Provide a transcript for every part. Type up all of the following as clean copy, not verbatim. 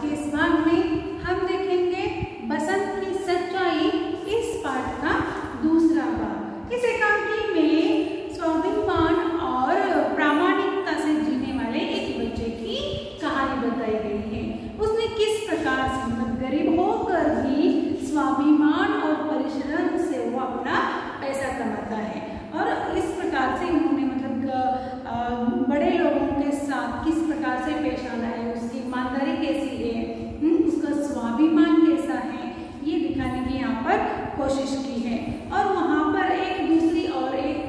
के इस भाग में हम देखेंगे बसंत की सच्चाई, इस पाठ का दूसरा भाग। इस एकांकी में स्वाभिमान और प्रामाणिकता से जीने वाले एक बच्चे की कहानी बताई गई है। उसने किस प्रकार से गरीब होकर भी स्वाभिमान और परिश्रम से वो अपना पैसा कमाता है, और इस प्रकार से उन्होंने बड़े लोगों के साथ किस प्रकार से पेश आना है, उसकी ईमानदारी कैसी है, उसका स्वाभिमान कैसा है, ये दिखाने की यहाँ पर कोशिश की है। और वहाँ पर एक दूसरी और एक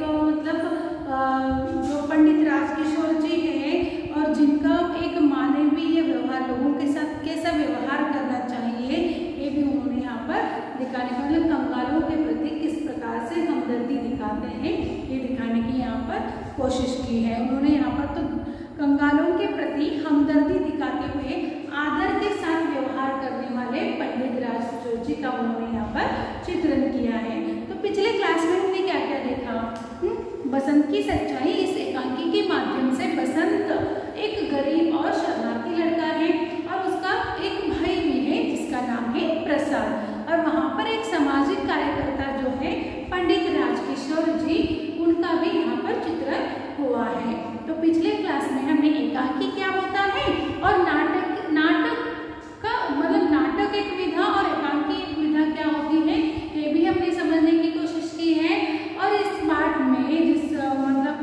जो पंडित राजकिशोर जी हैं और जिनका एक मानवीय व्यवहार, लोगों के साथ कैसा व्यवहार करना चाहिए, ये भी उन्होंने यहाँ पर दिखाने का कंगालों के प्रति किस प्रकार से हमदर्दी दिखाते हैं, ये दिखाने की यहाँ पर कोशिश की है। उन्होंने यहाँ पर तो कंगालों के प्रति हमदर्दी दिखाते हुए आदर के साथ व्यवहार करने वाले पंडित राजकिशोर जी का उन्होंने यहाँ पर चित्रण किया है। तो पिछले क्लास में हमने क्या क्या देखा, बसंत की सच्चाई। इस एकांकी के माध्यम से बसंत एक गरीब और शरणार्थी लड़का है और उसका एक भाई भी है जिसका नाम है प्रसाद, और वहाँ पर एक सामाजिक कार्यकर्ता जो है पंडित राजकिशोर जी, उनका भी यहाँ पर चित्रण हुआ है। तो पिछले क्लास में हमने एकांकी क्या होता है और नाटक का नाटक एक विधा और एकांकी एक विधा क्या होती है, ये भी हमने समझने की कोशिश की है। और इस पाठ में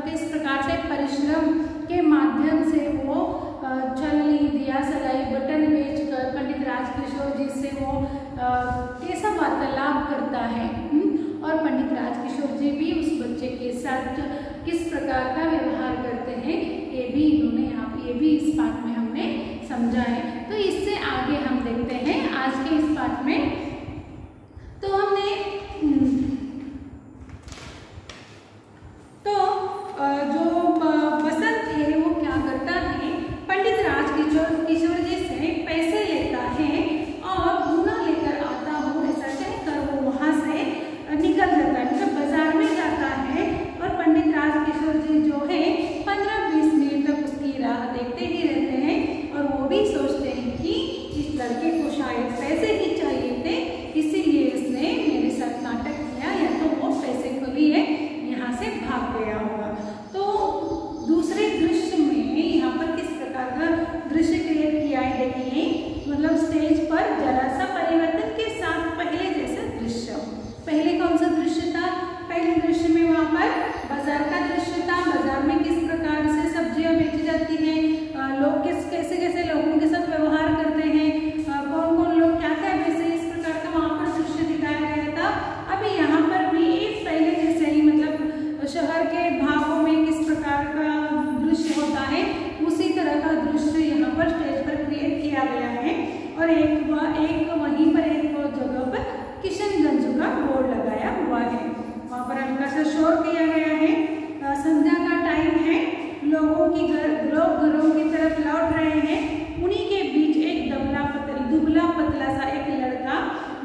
किस प्रकार से परिश्रम के माध्यम से वो छलनी, दिया सलाई, बटन बेचकर पंडित राजकिशोर जी से वो कैसा वार्तालाप करता है, और पंडित राजकिशोर जी भी उस बच्चे के साथ किस प्रकार का व्यवहार करते हैं, ये भी इन्होंने ये भी इस पाठ में हमने समझा है। तो इससे आगे हम देखते हैं आज के इस पाठ में। तो हमने जो बसंत है वो क्या करता है, पंडित राजकिशोर जी से पैसे लेता है और धूना लेकर आता हूँ ऐसा कहकर वो वहाँ से निकल जाता है, मतलब बाजार में जाता है। और पंडित राजकिशोर जी जो है 15-20 मिनट तक उसकी राह देखते ही रहते हैं, और वो भी सोचते हैं कि इस लड़के को शायद पैसे ही चाहिए थे, इसीलिए इसने मेरे साथ नाटक किया, या तो वो पैसे को लिए यहाँ से भाग गया होगा। तो दूसरे दृश्य में यहाँ पर किस प्रकार का दृश्य क्रिएट किया है, देखिए स्टेज पर जरा सा परिवर्तन के साथ पहले जैसा दृश्य। पहले कौन सा दृश्य था, पहले दृश्य में वहाँ पर बाजार का दृश्य था। बाजार में किस प्रकार से सब्जियां बेची जाती हैं, लोग कैसे लोगों के साथ व्यवहार करते हैं, कौन कौन लोग क्या क्या वैसे इस प्रकार का वहाँ पर दृश्य दिखाया गया था। अभी यहाँ पर भी एक पहले जैसे ही शहर के भागों में किस प्रकार का दृश्य होता है, उसी तरह का दृश्य यहाँ पर स्टेज पर क्रिएट किया गया है। और एक वहीं पर एक जगह पर किशनगंज का बोर्ड लगाया हुआ है, वहाँ पर हल्का सा शोर किया गया है। संध्या का टाइम है, लोग घरों की तरफ लौट रहे हैं। उन्हीं के बीच एक दुबला पतला सा एक लड़का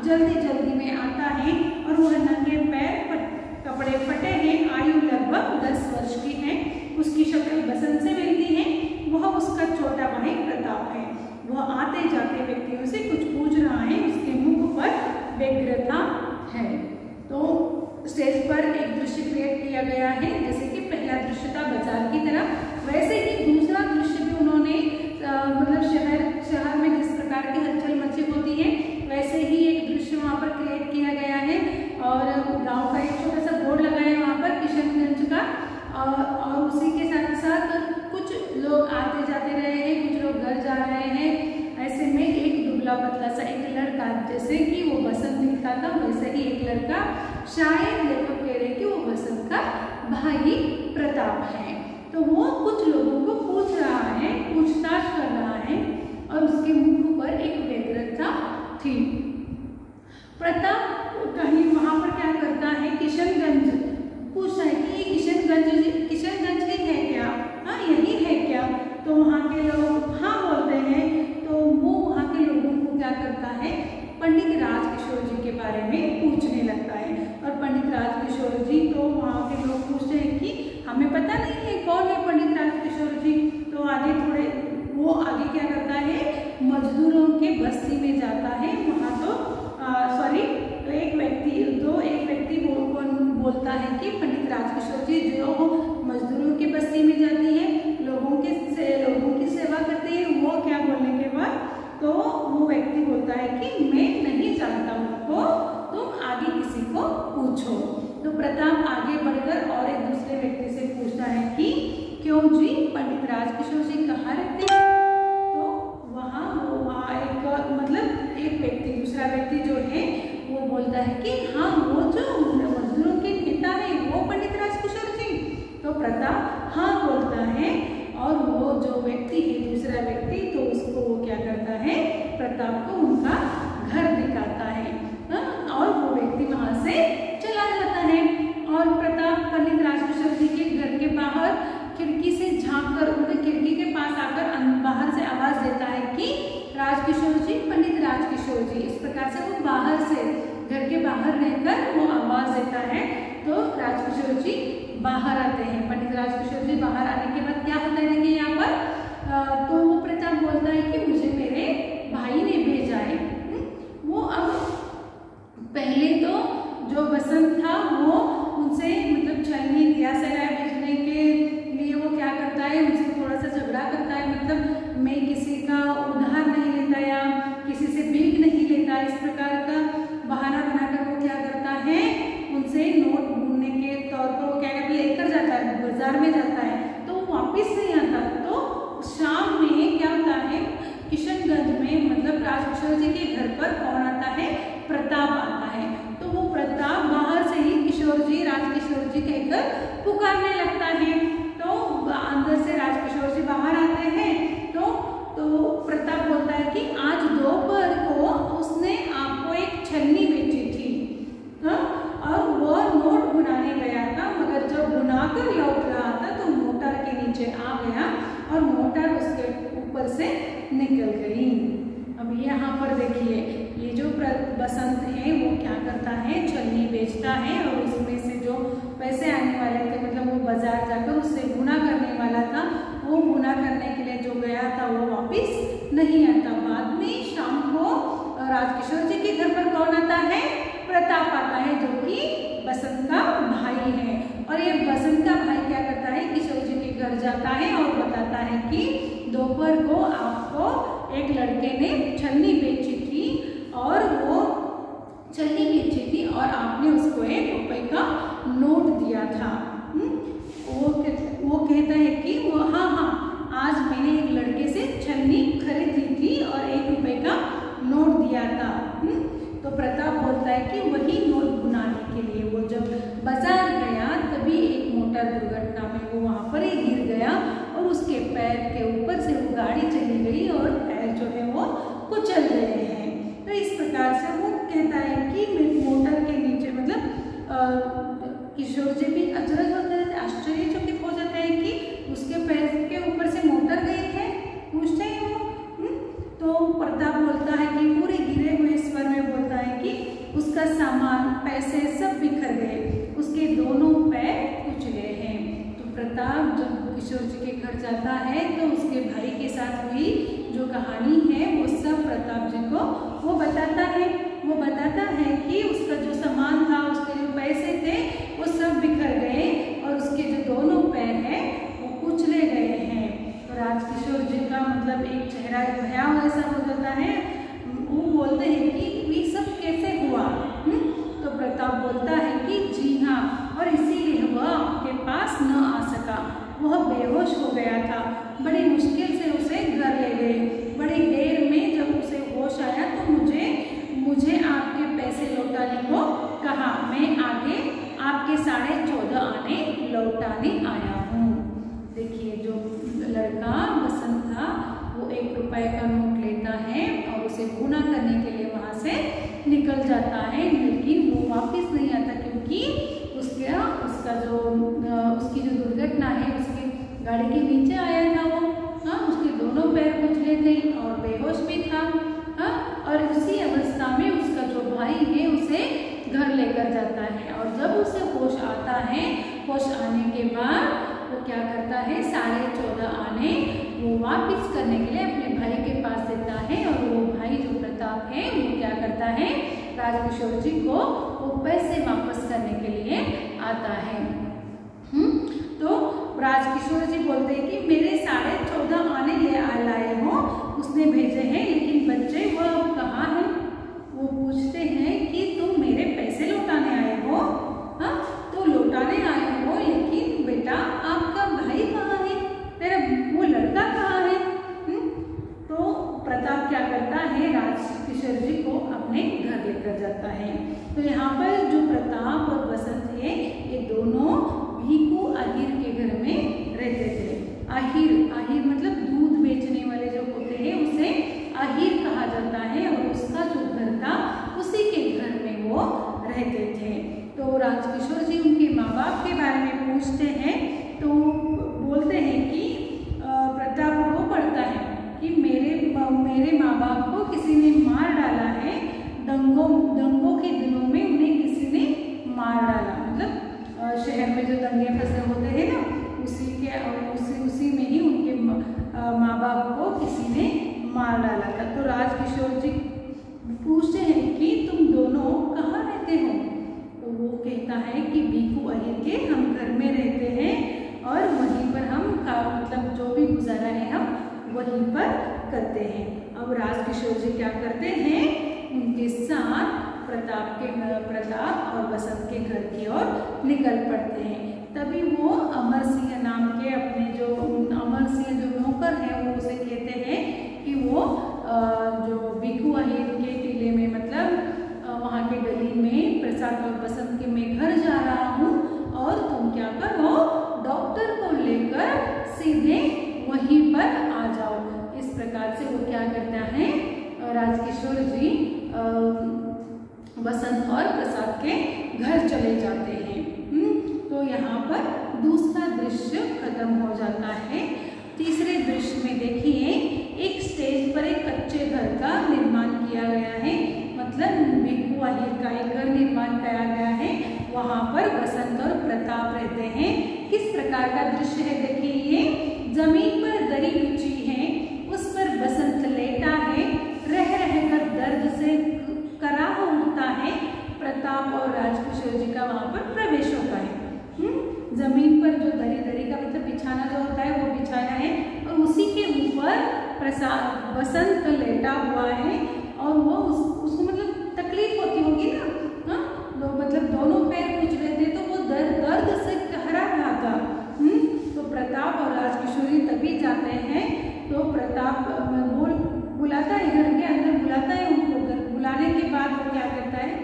जल्दी में आता है, और वह नंगे पैर, कपड़े फटे हैं, आयु लगभग 10 वर्ष की है। उसकी शक्ल बसंत से मिलती है। वह उसका छोटा भाई प्रताप है। वह आते जाते व्यक्तियों से कुछ पूछ रहा है, उसके मुख पर व्यग्रता है। तो स्टेज पर एक दृश्य क्रिएट किया गया है, जैसे कि पहला दृश्य था बाजार की तरफ, वैसे ही दूसरा दृश्य भी उन्होंने शहर में जिस प्रकार की हलचल मची होती है, वैसे ही एक दृश्य वहाँ पर क्रिएट किया गया है। और गांव का एक छोटा सा बोर्ड लगा है वहाँ पर किशनगंज का, और उसी के साथ साथ कुछ लोग आते जाते रहे हैं, कुछ लोग घर जा रहे हैं। ऐसे में एक दुबला पतला सा एक लड़का, जैसे कि वो बसंत दिखता था वैसे ही एक लड़का, शायद लेखक कह रहे कि वो बसंत का भाई प्रताप है। तो वो कुछ लोगों को पूछ रहा है, पूछताछ कर रहा है, और उसके मुख पर एक व्यग्रता थी। प्रताप कहीं वहाँ पर क्या करता है, किशनगंज पूछता है कि ये किशनगंज ही है क्या, हाँ यही है क्या। तो वहाँ के लोग हाँ बोलते हैं। तो वो वहाँ के लोगों को क्या करता है, पंडित राजकिशोर जी के बारे में पूछने लगता है। और पंडित राजकिशोर जी, तो वहाँ के लोग पूछते हैं कि हमें पता नहीं है कौन है पंडित राजकिशोर जी। तो वो आगे क्या करता है, मजदूरों के है कि मैं नहीं जानता हूँ, तो तुम आगे किसी को पूछो। तो प्रताप आगे बढ़कर और एक दूसरे व्यक्ति से पूछता है कि क्यों जी, पंडित राजकिशोर जी कहाँ रहते हैं? तो वहाँ एक मतलब एक व्यक्ति, दूसरा व्यक्ति जो है वो बोलता है कि हाँ, वो जो मजदूरों के नेता है वो पंडित राजकिशोर जी। तो प्रताप हाँ बोलता है और वो जो व्यक्ति है, दूसरा व्यक्ति, तो उसको वो क्या करता है, प्रताप को उनका घर दिखाता है और वो व्यक्ति वहां से चला जाता है। और प्रताप पंडित राजकिशोर जी के घर के बाहर खिड़की से झांककर, उनके खिड़की के पास आकर बाहर से आवाज देता है कि राजकिशोर जी, पंडित राजकिशोर जी। इस प्रकार से वो बाहर से, घर के बाहर रहकर वो आवाज देता है। तो राजकिशोर जी बाहर आते हैं। पंडित राजकिशोर जी बाहर आने के बाद क्या होता है देखिए यहाँ पर, तो वो प्रताप बोलता है कि मुझे मेरे भाई ने भेजा है। वो अब पहले तो जो बसंत था वो उनसे मतलब छलनी दिया सराय भेजने के लिए वो क्या करता है, उनसे थोड़ा सा झगड़ा करता है, मतलब मैं किसी का उधार नहीं लेता या किसी से भीख नहीं लेता, इस प्रकार का बहाना बनाकर वो क्या करता है, उनसे नोट ढूंढने के तौर पर वो क्या लेकर जाता है, बाजार में जाता है, तो वापिस नहीं आता। तो शाम में क्या होता है, किशनगंज में मतलब राजकिशोर जी के घर पर कौन आता है, प्रताप आता है। तो वो प्रताप बाहर से ही किशोर जी, राजकिशोर जी कहकर पुकारने लगता है। तो अंदर से राजकिशोर जी बाहर आते हैं। तो प्रताप बोलता है कि आज दोपहर को उसने आपको एक छन्नी बेची थी, हाँ, और वो नोट बुनाने गया था, मगर जब बुनाकर लौट रहा था तो मोटर के नीचे आ गया और मोटर उसके ऊपर से निकल गई। अब यहाँ पर देखिए, ये जो बसंत है वो क्या करता है, छन्नी बेचता है और उसमें से जो पैसे आने वाले थे, मतलब वो बाजार जाकर उससे गुना करने वाला था, वो गुना करने के लिए जो गया था वो वापिस नहीं आता। बाद में शाम को राजकिशोर जी के घर पर कौन आता है, प्रताप आता है, जो कि बसंत का भाई है। और ये बसंत का भाई क्या करता है, किशोर जी के घर जाता है और बताता है कि दोपहर को आपको एक लड़के ने छन्नी बेची थी और वो छन्नी बेची थी और आपने उसको 1 रुपए का नोट दिया था। वो कहता है कि वो हाँ, आज मैंने एक लड़के से छन्नी खरीदी थी और 1 रुपए का नोट दिया था। तो प्रताप बोलता है कि वही नोट बुनाने के लिए वो जब बाजार गया तभी एक मोटर दुर्घटना में वो वहाँ पर ही गिर गया और उसके पैर के ऊपर से वो गाड़ी चली गई और पैर जो है वो कुचल गए हैं। तो इस प्रकार से वो कहता है कि मेरी मोटर के नीचे, मतलब किशोर जी भी अचरज होते हैं, आश्चर्यचकित हो जाते हैं कि उसके पैर के ऊपर से मोटर गई है, पूछते हैं वो। तो प्रताप बोलता है कि पूरे गिरे हुए स्वर में बोलता है कि उसका सामान, पैसे सब बिखर गए, उसके दोनों पैर कुचले हैं। तो प्रताप जब किशोर जी के घर जाता है तो उसके भाई के साथ हुई जो कहानी है वो सब प्रताप जी को वो बताता है। वो बताता है कि उसका जो सामान था, उसके जो पैसे थे वो सब बिखर गए और उसके जो दोनों पैर हैं वो कुचले गए हैं। तो राजकिशोर जी का मतलब एक चेहरा भयावह ऐसा हो जाता है। वो बोलते हैं कि ये सब कैसे हुआ? तो प्रताप बोलता है कि जी हाँ, और इसीलिए वह आपके पास न आ सका, वह बेहोश हो गया था, बड़ी मुश्किल से उसे घर ले गए। बड़ी देर में जब उसे होश आया तो मुझे आपके पैसे लौटाने को कहा। मैं आगे आपके 14.5 आने लौटाने आया हूँ। देखिए, जो लड़का बसंत था वो 1 रुपए का नोट लेता है और उसे गुना करने के लिए वहाँ से निकल जाता है, लेकिन वो वापस नहीं आता क्योंकि उसकी जो दुर्घटना है, उसकी गाड़ी के नीचे आया था वो, हाँ, उसके दोनों पैर कुचले थे और बेहोश भी था, हाँ, और उसी अवस्था में उसका जो भाई है उसे घर लेकर जाता है। और जब उसे होश आता है, होश आने के बाद वो क्या करता है, 14.5 आने वो वापस करने के लिए अपने भाई के पास देता है। और वो भाई जो प्रताप है वो क्या करता है, राजकिशोर जी को वो पैसे वापस करने के लिए आता है। तो राजकिशोर जी बोलते हैं कि मेरे 14.5 आने ले लाए हो, उसने भेजे हैं, लेकिन बच्चे वो अब कहाँ है? राजकिशोर जी को अपने घर लेकर जाता है। तो यहाँ पर जो प्रताप और बसंत है ये दोनों भीखू अहीर के घर में रहते थे। अहीर मतलब दूध बेचने वाले जो होते हैं उसे अहीर कहा जाता है, और उसका जो घर था उसी के घर में वो रहते थे। तो राजकिशोर जी उनके माँ बाप के बारे में पूछते हैं तो बोलते हैं कि प्रताप रो पड़ता है कि मेरे माँ बाप को किसी ने मार डाला है, दंगों के दिनों में उन्हें किसी ने मार डाला। मतलब शहर में जो दंगे फसले होते हैं ना, उसी में ही उनके माँ बाप को किसी ने मार डाला था। तो राजकिशोर जी पूछते हैं कि तुम दोनों कहाँ रहते हो? तो वो कहता है कि भीखू अहीर के हम घर में रहते हैं और वहीं पर हम मतलब जो भी गुजारा है हम वहीं पर करते हैं। अब राजकिशोर जी क्या करते हैं, उनके साथ प्रताप और बसंत के घर की ओर निकल पड़ते हैं। तभी वो अमर सिंह नाम के अपने अमर सिंह जो नौकर है वो उसे कहते हैं कि वो जो भीखू अहीर के टीले में मतलब वहाँ के गली में प्रसाद और बसंत के मैं घर जा रहा हूँ और तुम क्या करो, डॉक्टर को लेकर सीधे वहीं पर आ जाओ। इस प्रकार से वो क्या करता है, राजकिशोर जी बसंत और प्रसाद के घर चले जाते हैं। तो यहाँ पर दूसरा दृश्य खत्म हो जाता है। तीसरे दृश्य में देखिए एक स्टेज पर एक कच्चे घर का निर्माण किया गया है, मतलब भीखू अहीर का एक घर निर्माण किया गया है। वहाँ पर बसंत और प्रताप रहते हैं। किस प्रकार का दृश्य है देखिए, ये जमीन पर दरी बिछी है, उस पर बसंत लेटा है, रह रहकर दर्द से कराह उठता है। प्रताप और राजकिशोर जी का वहाँ पर प्रवेश होता है। जमीन पर जो दरी का मतलब बिछाना जो होता है वो बिछाया है, और उसी के ऊपर बसंत लेटा हुआ है, और वो उसको मतलब तकलीफ होती होगी ना, तो मतलब दोनों पैर कुछ रहे थे तो वो दर्द से कहरा रहा था। तो प्रताप और राजकिशोर जी तभी जाते हैं, तो प्रताप बुलाता है, घर के अंदर बुलाता है उनको। बुलाने के बाद वो क्या करता है,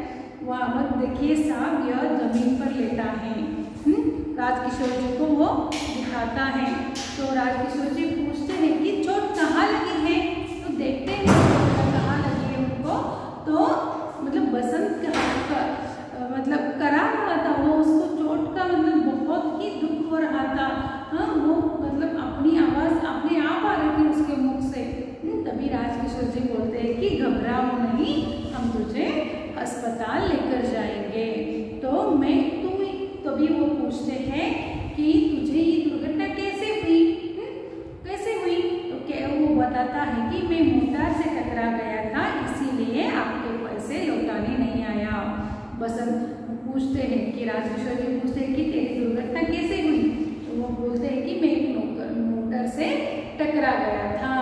वहाँ मत देखिए साहब यह जमीन पर लेटा है। राजकिशोर जी को वो दिखाता है। तो राजकिशोर जी पूछते हैं कि चोट कहाँ लगी है? तो देखते हैं कहाँ लगी है उनको। तो मतलब बसंत का मतलब करा रहा था, वो उसको चोट का मतलब बहुत ही दुख हो रहा था। वो मतलब अपनी आवाज़ अपने आप आ रही थी उसके मुख से। तभी राजकिशोर जी बोलते हैं कि घबराओ नहीं, हम तुझे अस्पताल लेकर जाएंगे। तभी वो पूछते हैं कि तुझे ये दुर्घटना कैसे हुई? तो क्या वो बताता है कि मैं मोटर से टकरा गया था, इसीलिए आपके पैसे लौटाने नहीं आया। बसंत पूछते हैं कि राजकिशोर जी पूछते हैं कि तेरी दुर्घटना कैसे हुई? तो वो बोलते हैं कि मैं मोटर से टकरा गया था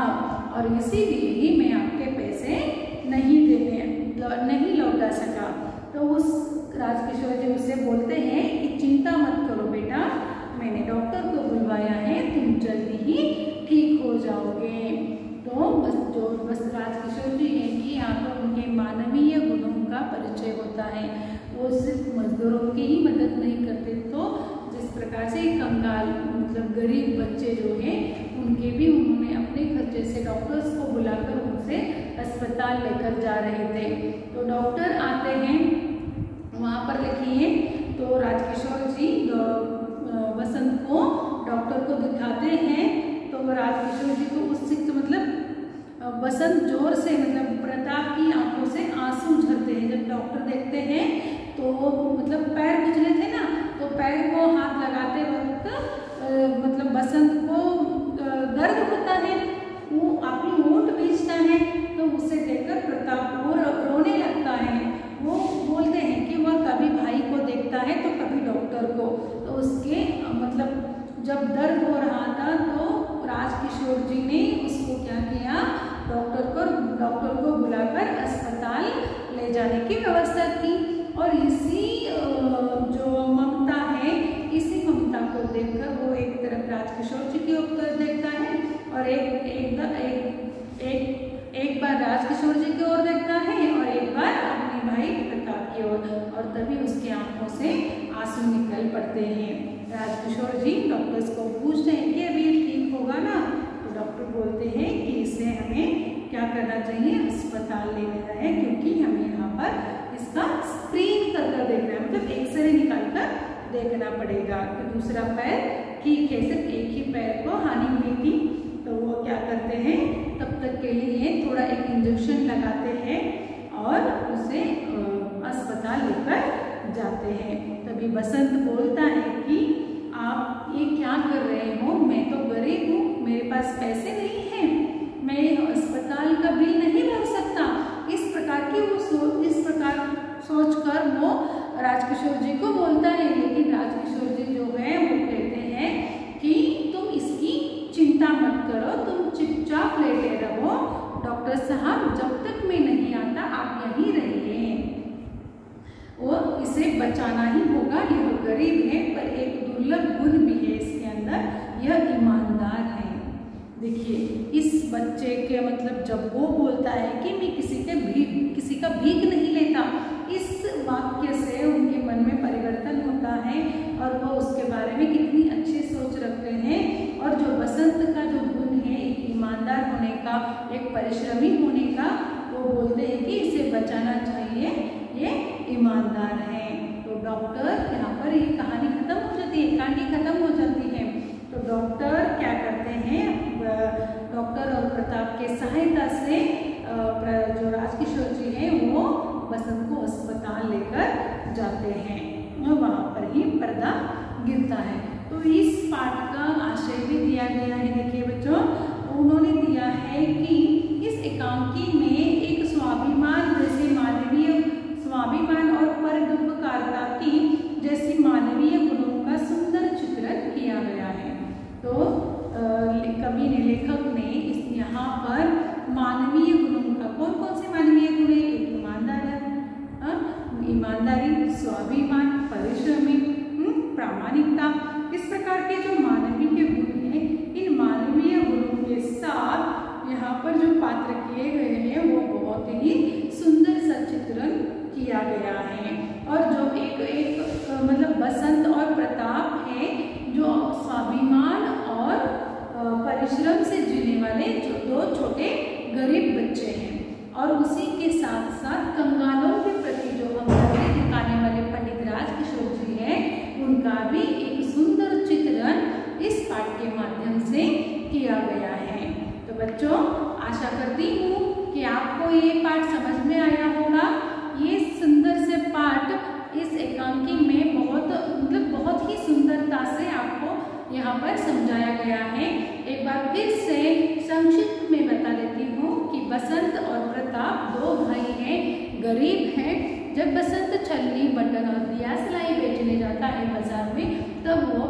और इसीलिए ही मैं आपके पैसे नहीं लौटा सका। तो उस राजकिशोर जी उससे बोलते हैं कि चिंता मत करो बेटा, मैंने डॉक्टर को बुलवाया है, तुम जल्दी ही ठीक हो जाओगे। तो बस राजकिशोर जी हैं कि यहाँ पर उनके मानवीय गुणों का परिचय होता है। वो सिर्फ मजदूरों की ही मदद नहीं करते, तो जिस प्रकार से कंगाल मतलब गरीब बच्चे जो हैं उनके भी उन्होंने अपने खर्चे से डॉक्टर्स को बुलाकर उनसे अस्पताल लेकर जा रहे थे। तो डॉक्टर आते हैं वहाँ पर देखिए, तो राजकिशोर जी बसंत को डॉक्टर को दिखाते हैं। तो राजकिशोर जी को उससे मतलब बसंत जोर से मतलब प्रताप की आंखों से आंसू झरते हैं। जब डॉक्टर देखते हैं तो मतलब पैर कुचले थे ना, तो पैर को हाथ लगाते वक्त मतलब बसंत को दर्द होता है, वो अपनी ओंठ भींचता है। तो उसे देखकर प्रताप वो रोने लगता है। वो बोलते हैं कि वह कभी भाई को देखता है तो कभी डॉक्टर को। तो उसके मतलब जब दर्द हो रहा था तो राजकिशोर जी ने उसको क्या किया, डॉक्टर को बुलाकर अस्पताल ले जाने की व्यवस्था की। और इसी जो ममता है, इसी ममता को देखकर वो एक तरफ राजकिशोर जी की ओर देखता है और एक बार राजकिशोर जी की ओर देखता है आंखों से आंसू निकल पड़ते हैं। राजकिशोर जी डॉक्टर्स को पूछते हैं कि अभी ठीक होगा ना, तो डॉक्टर बोलते हैं कि इसे हमें क्या करना चाहिए, अस्पताल ले लेना है, क्योंकि हमें यहाँ पर इसका स्क्रीन कर देखना है, मतलब एक्सरे निकाल कर देखना पड़ेगा। तो दूसरा पैर ठीक है, सिर्फ एक ही पैर को हानि हुई थी, तो वो क्या करते हैं, तब तक के लिए थोड़ा एक इंजेक्शन लगाते हैं और उसे अस्पताल लेकर जाते हैं। तभी बसंत बोलता है कि आप ये क्या कर रहे हो, मैं तो गरीब हूँ, मेरे पास पैसे नहीं हैं, मैं अस्पताल का बिल नहीं भर सकता। इस प्रकार सोचकर वो राजकिशोर जी को बोलता है, लेकिन राजकिशोर जी जो है वो कहते हैं कि तुम इसकी चिंता मत करो, तुम चुपचाप लेटे रहो, डॉक्टर साहब जब तक मैं नहीं आता आप यहीं रहिए, और इसे बचाना ही होगा। यह गरीब है पर एक दुर्लभ गुण भी है इसके अंदर, यह ईमानदार है। देखिए इस बच्चे के मतलब जब वो बोलता है कि मैं किसी का भीख नहीं लेता, इस वाक्य से उनके मन में परिवर्तन होता है और वो उसके बारे में कितनी अच्छी सोच रखते हैं। और जो बसंत का जो गुण है, एक ईमानदार होने का, एक परिश्रमी होने का, वो बोलते हैं कि इसे बचाना चाहिए, ये ईमानदार है। तो डॉक्टर यहाँ पर ये कहानी खत्म हो जाती है, कहानी खत्म हो जाती है। तो डॉक्टर क्या करते हैं, डॉक्टर और प्रताप के सहायता से जो राजकिशोर जी हैं वो बसंत को अस्पताल लेकर जाते हैं और वहाँ पर ही पर्दा गिरता है। तो इस पाठ का आशय भी दिया गया है। देखिए बच्चों, उन्होंने दिया है कि इस एकांकी में एक स्वाभिमान जैसे मानवीय स्वाभिमान और परोपकारता की जैसी मानवीय गुणों का सुंदर चित्रण किया गया है। तो कवि ने, लेखक ने इस यहाँ पर मानवीय गुणों का, कौन कौन से मानवीय गुण है, एक ईमानदार है, ईमानदारी, स्वाभिमान, परिश्रमी, प्रामाणिकता, इस प्रकार के जो मानवीय गुण हैं, इन मानवीय गुणों के साथ यहाँ पर जो पात्र किए गए हैं वो बहुत ही सुंदर सा चित्रण किया गया है। और जो एक मतलब बसंत और प्रताप है, जो स्वाभिमान और परिश्रम से जीने वाले जो दो छोटे गरीब बच्चे हैं, और उसी के साथ साथ कंगालों के प्रति जो हमदर्दी दिखाने वाले पंडित राजकिशोर जी हैं, उनका भी एक सुंदर चित्रण इस पाठ के माध्यम से किया गया है। तो बच्चों, आशा करती हूँ कि आपको ये पाठ समझ में आया होगा। ये सुंदर से पाठ इस एकांकी में बहुत ही सुंदरता से आपको यहाँ पर समझाया गया है। एक बार फिर से संक्षिप्त में बता देती हूँ कि बसंत और प्रताप दो भाई हैं, गरीब हैं। जब बसंत छलनी, बटन और दिया सिलाई बेचने जाता है बाजार में, तब वो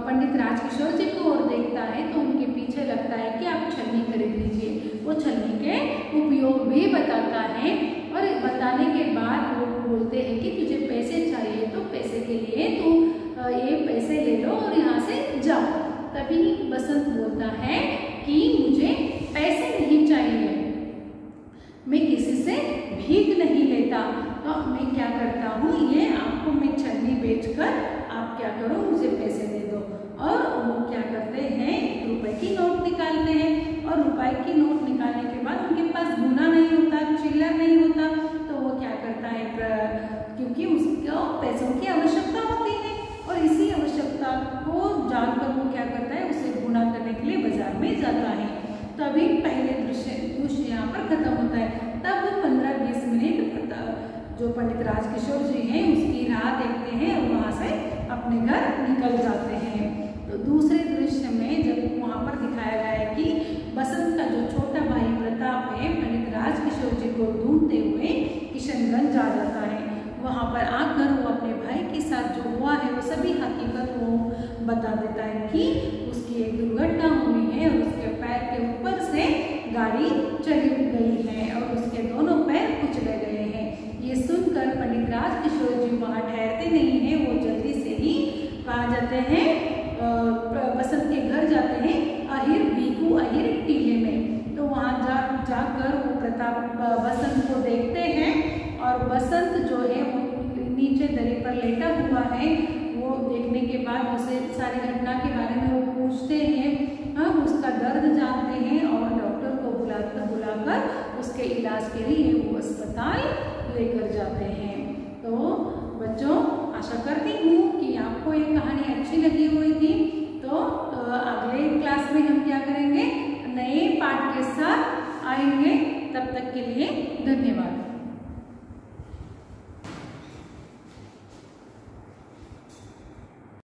पंडित राजकिशोर जी को और देखता है तो उनके पीछे लगता है कि आप छलनी खरीद लीजिए। वो छलनी के उपयोग भी बताता है और बताने के बाद वो बोलते हैं कि तुझे पैसे चाहिए तो पैसे के लिए तू ये पैसे ले लो और यहाँ से जाओ। तभी बसंत बोलता है कि मुझे पैसे नहीं चाहिए, मैं किसी से भीख नहीं लेता, तो मैं क्या करता हूँ, ये आपको मैं छन्नी बेचकर आप क्या करो, मुझे पैसे दे दो। और वो क्या करते हैं, ₹1 की नोट निकालते हैं और रुपए की नोट निकालने के बाद उनके पास गुना नहीं होता, चिल्लर नहीं होता, तो वो क्या करता है, क्योंकि उसको पैसों की आवश्यकता होती है और इसी आवश्यकता को जानकर वो क्या करता है, उसे गुना करने के लिए बाजार में जाता है। तभी पहले दृश्य यहाँ पर खत्म होता है। तब 15-20 मिनट जो पंडित राजकिशोर जी हैं उसकी राह देखते हैं और वहाँ से अपने घर निकल जाते हैं। तो दूसरे दृश्य में जब वहाँ पर दिखाया गया है कि बसंत का जो छोटा भाई प्रताप है पंडित राजकिशोर जी को ढूंढते हुए किशनगंज आ जाता है। वहाँ पर आकर वो अपने भाई के साथ जो हुआ है वो सभी हकीकत वो बता देता है कि उसकी एक दुर्घटना हुई है और उसके पैर के ऊपर से गाड़ी चली गई है और उसके दोनों पैर कुचले गए हैं। ये सुनकर पंडित राजकिशोर जी वहाँ ठहरते नहीं हैं, वो जल्दी से ही कहाँ जाते हैं, बसंत के घर जाते हैं, अहिर बीकू अहिर टीले में। तो वहाँ जाकर वो प्रताप बसंत को देखते हैं और बसंत जो है वो दरी पर लेटा हुआ है, वो देखने के बाद उसे सारी घटना के बारे में वो पूछते हैं, हम उसका दर्द जानते हैं और डॉक्टर को बुलाकर उसके इलाज के लिए वो अस्पताल लेकर जाते हैं। तो बच्चों, आशा करती हूँ कि आपको ये कहानी अच्छी लगी हुई थी। तो अगले क्लास में हम क्या करेंगे, नए पाठ के साथ आएंगे। तब तक के लिए धन्यवाद।